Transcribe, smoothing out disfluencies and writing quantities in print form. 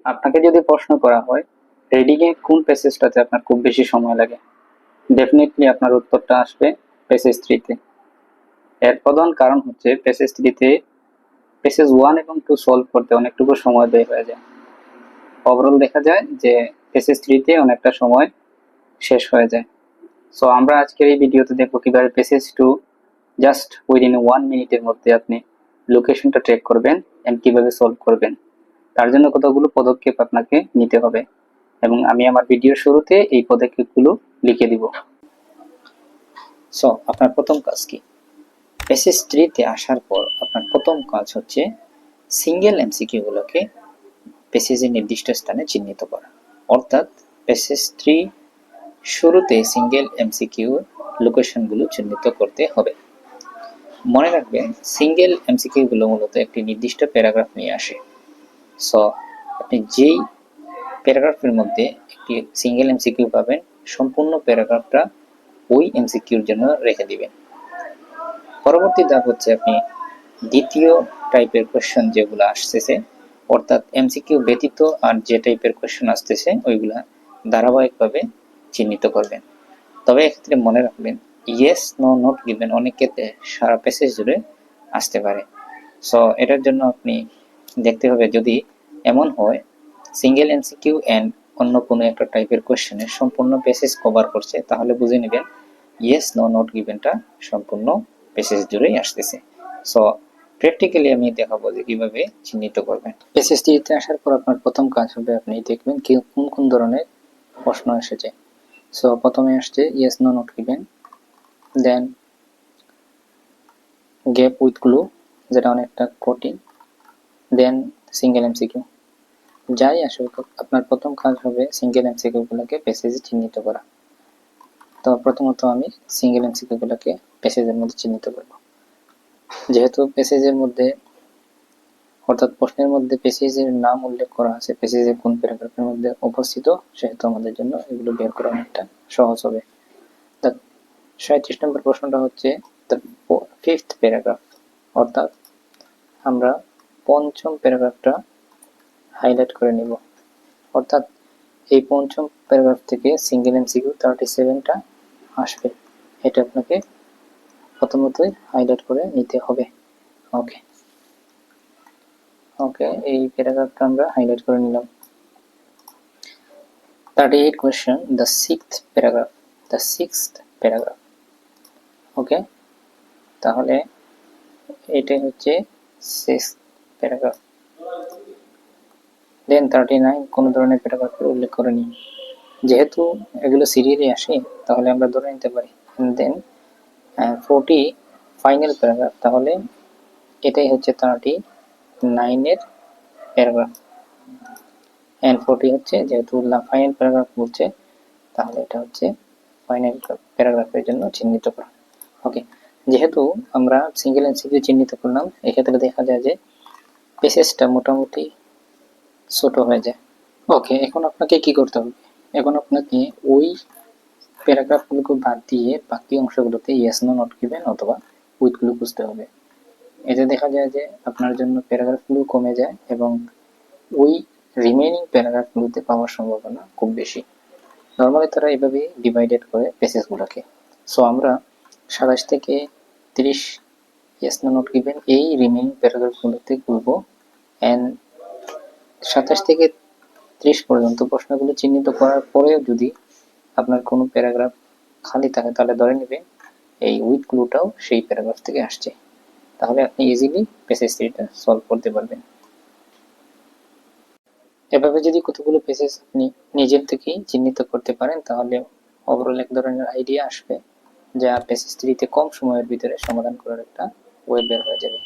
আপনাকে যদি প্রশ্ন করা হয় রিডিং এ কোন প্যাসেজটাতে আপনার খুব বেশি সময় লাগে, ডেফিনেটলি আপনার উত্তরটা আসবে প্যাসেজ 3 তে। এর প্রধান কারণ হচ্ছে প্যাসেজ 3 তে প্যাসেজ 1 এবং 2 সলভ করতে অনেকটুকু সময় ব্যয় হয়ে যায়। ওভারঅল দেখা যায় যে প্যাসেজ 3 তে অনেকটা সময় শেষ হয়ে যায়। সো আমরা আজকের এই ভিডিওতে দেখব কিভাবে প্যাসেজ 2 জাস্ট উইদিন 1 মিনিটের মধ্যে আপনি লোকেশনটা ট্র্যাক করবেন এন্ড কিভাবে সলভ করবেন। তার জন্য কতগুলো পদক্ষেপ আপনাকে নিতে হবে এবং আমি আমার ভিডিওর শুরুতে এই পদক্ষেপগুলো লিখে দিব। সো আপনার প্রথম কাজ কি? প্যাসেজ 3 তে আসার পর আপনার প্রথম কাজ হচ্ছে সিঙ্গেল এমসিকিউ গুলোকে প্যাসেজের নির্দিষ্ট স্থানে চিহ্নিত করা। অর্থাৎ প্যাসেজ 3 শুরুতে সিঙ্গেল এমসিকিউ লোকেশনগুলো চিহ্নিত করতে হবে। মনে রাখবেন সিঙ্গেল এমসিকিউ গুলো মূলত একটি নির্দিষ্ট প্যারাগ্রাফ নিয়ে আসে। সো আপনি যেই প্যারাগ্রাফের মধ্যে একটি সিঙ্গেল এমসিকিউ পাবেন, সম্পূর্ণ প্যারাগ্রাফটা ওই এমসিকিউর জন্য রেখে দিবেন। পরবর্তী ধাপ হচ্ছে আপনি দ্বিতীয় টাইপের কোয়েশ্চেন যেগুলো আসতেছে, অর্থাৎ এমসিকিউ ব্যতীত আর যে টাইপের কোয়েশ্চেন আসতেছে ওইগুলা ধারাবাহিকভাবে চিহ্নিত করবেন। তবে এক্ষেত্রে মনে রাখবেন ইয়েস নো নট গিভেন অনেক ক্ষেত্রে সারা প্যাসেজ জুড়ে আসতে পারে। সো এটার জন্য আপনি দেখতে হবে যদি এমন হয় সিঙ্গেল এমসিকিউ এন্ড অন্য কোনো একটা টাইপের কোয়েশ্চেনের সম্পূর্ণ প্যাসেজ কভার করছে, তাহলে বুঝে নেবেন ইয়েস নো নট গিভেনটা সম্পূর্ণ প্যাসেজ জুড়েই আসতেছে। সো প্র্যাকটিক্যালি আমি দেখাবো যে কিভাবে চিহ্নিত করবেন। প্যাসেজ 3 তে আসার পর আপনার প্রথম কাজ হবে আপনি দেখবেন কি কোন কোন ধরনের প্রশ্ন এসেছে। সো প্রথমে আসছে yes no not given, then gap with clue যেটা অনেকটা কঠিন, দেন সিঙ্গেল এমসিকিউ। যাই আসুক আপনার প্রথম কাজ হবে সিঙ্গেল এমসিকিউ গুলোকে প্যাসেজে চিহ্নিত করা। তো প্রথমত আমি সিঙ্গেল এমসিকিউ গুলোকে প্যাসেজের মধ্যে চিহ্নিত করব। যেহেতু প্যাসেজের মধ্যে অর্থাৎ প্রশ্নের মধ্যে প্যাসেজের নাম উল্লেখ করা আছে, প্যাসেজের কোন প্যারাগ্রাফের মধ্যে অবস্থিত, সেহেতু আমাদের জন্য এগুলো বের করা অনেকটা সহজ হবে। 37 নম্বর প্রশ্নটা হচ্ছে দ্য ফিফথ প্যারাগ্রাফ, অর্থাৎ আমরা পঞ্চম প্যারাগ্রাফটা হাইলাইট করে নিব। অর্থাৎ এই পঞ্চম প্যারাগ্রাফ থেকে সিঙ্গেল এমসিকিউ 37টা আসবে, এটা আপনাকে প্রথমতই হাইলাইট করে নিতে হবে। ওকে ওকে এই প্যারাগ্রাফটা আমরা হাইলাইট করে নিলাম। 38 কোয়েশ্চেন দ্য সিক্সথ প্যারাগ্রাফ। ওকে, তাহলে এটাই হচ্ছে সিক্সথ প্যারাগ্রাফ। দেন 39 কোনো ধরনের প্যারাগ্রাফের উল্লেখ করেনি, যেহেতু এগুলো সিরিয়ালি আসে তাহলে আমরা ধরে নিতে পারি। দেন 40 ফাইনাল প্যারাগ্রাফ, তাহলে এটাই হচ্ছে 39 এর প্যারাগ্রাফ। এন্ড 40 হচ্ছে যেহেতু ফাইনাল প্যারাগ্রাফ বলছে, তাহলে এটা হচ্ছে ফাইনাল প্যারাগ্রাফের জন্য চিহ্নিত করা। ওকে, যেহেতু আমরা সিঙ্গেল এমসিকিউ চিহ্নিত করলাম, এক্ষেত্রে দেখা যায় যে প্যাসেজটা মোটামুটি ছোট হয়ে যায়। ওকে, এখন আপনাকে কি করতে হবে? এখন আপনাকে ওই প্যারাগ্রাফগুলোকে বাদ দিয়ে বাকি অংশগুলোতে ইয়েস নো নট গিভেন অথবা উইথগুলো বুঝতে হবে। এতে দেখা যায় যে আপনার জন্য প্যারাগ্রাফগুলো কমে যায় এবং ওই রিমেইনিং প্যারাগ্রাফগুলোতে পাওয়ার সম্ভাবনা খুব বেশি। নর্মালি তারা এভাবে ডিভাইডেড করে প্যাসেজগুলোকে। সো আমরা 27 থেকে 30 ইয়েস নো নট গিভেন এই রিমেইনিং প্যারাগ্রাফগুলোতে করব। অ্যান্ড 27 থেকে 30 পর্যন্ত প্রশ্নগুলো চিহ্নিত করার পরেও যদি আপনার কোনো প্যারাগ্রাফ খালি থাকে, তাহলে ধরে নেবেন এই উইথ ক্লুটাও সেই প্যারাগ্রাফ থেকে আসছে। তাহলে আপনি ইজিলি প্যাসেজ 3টা সলভ করতে পারবেন। এভাবে যদি কতগুলো প্যাসেজ আপনি নিজের থেকেই চিহ্নিত করতে পারেন, তাহলে ওভারঅল এক ধরনের আইডিয়া আসবে যা প্যাসেজ 3 তে কম সময়ের ভিতরে সমাধান করার একটা ওয়ে বের হয়ে যাবে।